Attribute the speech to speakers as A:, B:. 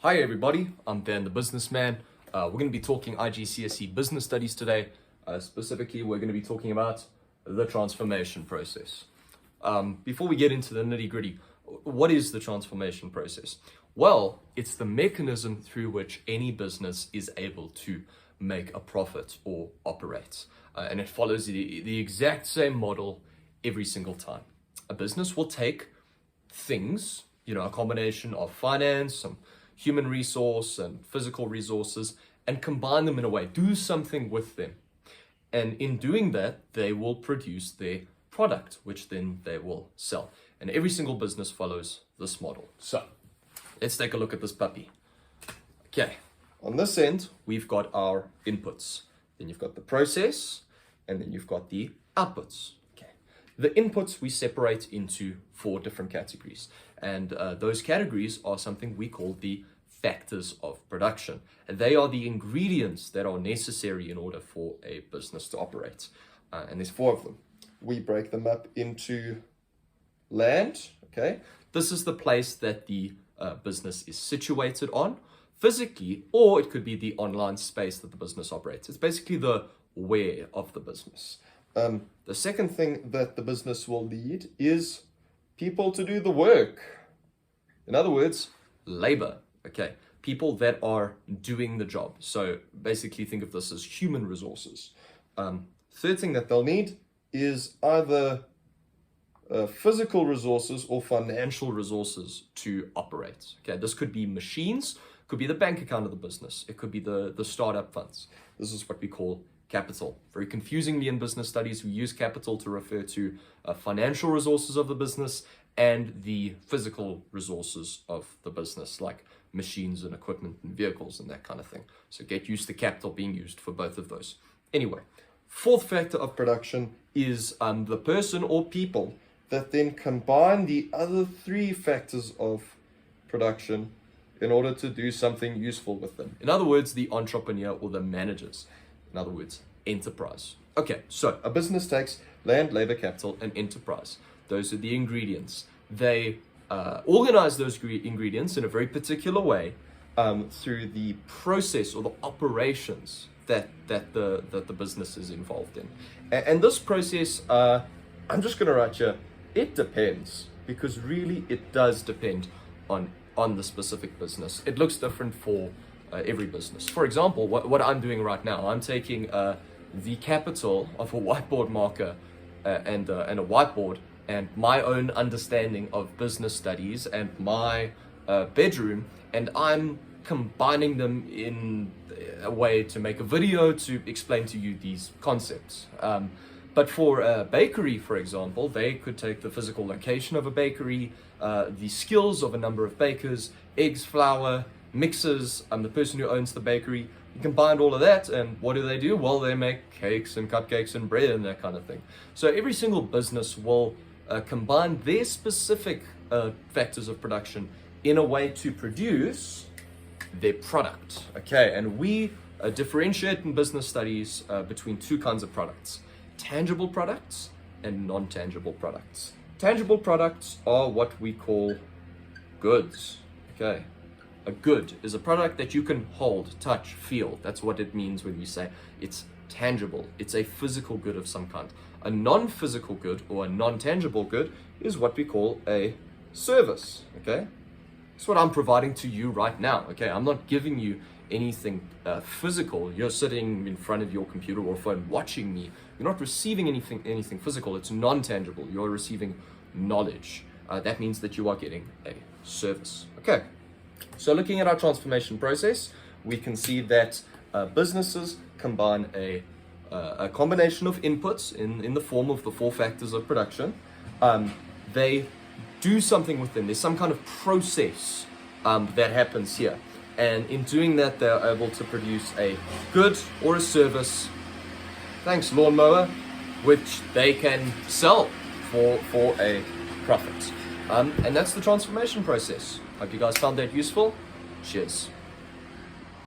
A: Hi everybody, I'm Dan the Businessman. We're going to be talking IGCSE Business Studies today. Specifically, we're going to be talking about the transformation process. Before we get into the nitty-gritty, what is the transformation process? Well, it's the mechanism through which any business is able to make a profit or operate. And it follows the exact same model every single time. A business will take things, a combination of finance, some human resource and physical resources, and combine them in a way, do something with them. And in doing that, they will produce their product, which then they will sell. And every single business follows this model. So let's take a look at this puppy. Okay, on this end, we've got our inputs. Then you've got the process, and then you've got the outputs. Okay, the inputs we separate into 4 different categories. And those categories are something we call the factors of production. And they are the ingredients that are necessary in order for a business to operate. And there's 4 of them. We break them up into land, okay? This is the place that the business is situated on physically, or it could be the online space that the business operates. It's basically the where of the business. The second thing that the business will need is people to do the work. In other words, labor, okay? People that are doing the job. So basically think of this as human resources. Third thing that they'll need is either physical resources or financial resources to operate. Okay, this could be machines, could be the bank account of the business. It could be the startup funds. This is what we call capital. Very confusingly in business studies, we use capital to refer to financial resources of the business and the physical resources of the business, like machines and equipment and vehicles and that kind of thing. So get used to capital being used for both of those. Anyway, 4th factor of production is the person or people that then combine the other 3 factors of production in order to do something useful with them. In other words, the entrepreneur or the managers. In other words, enterprise. Okay, so a business takes land, labor, capital, and enterprise. Those are the ingredients. They organize those ingredients in a very particular way through the process or the operations that the business is involved in. And this process, I'm just going to write here, it depends, because really it does depend on the specific business. It looks different for every business. For example, what I'm doing right now, I'm taking the capital of a whiteboard marker and a whiteboard and my own understanding of business studies and my bedroom, and I'm combining them in a way to make a video to explain to you these concepts. But for a bakery, for example, they could take the physical location of a bakery, the skills of a number of bakers, eggs, flour, mixers, the person who owns the bakery. You combine all of that, and what do? Well, they make cakes and cupcakes and bread and that kind of thing. So every single business will combine their specific factors of production in a way to produce their product. Okay, and we differentiate in business studies between 2 kinds of products: tangible products and non-tangible products. Tangible products are what we call goods. Okay, a good is a product that you can hold, touch, feel. That's what it means when we say it's tangible. It's a physical good of some kind. A non-physical good or a non-tangible good is what we call a service. Okay, it's what I'm providing to you right now. Okay, I'm not giving you anything physical. You're sitting in front of your computer or phone watching me. You're not receiving anything physical. It's non-tangible. You're receiving knowledge. That means that you are getting a service. Okay, so looking at our transformation process, we can see that businesses combine a combination of inputs in the form of the 4 factors of production. They do something with them. There's some kind of process that happens here. And in doing that, they're able to produce a good or a service, thanks lawnmower, which they can sell for a profit. And that's the transformation process. Hope you guys found that useful. Cheers.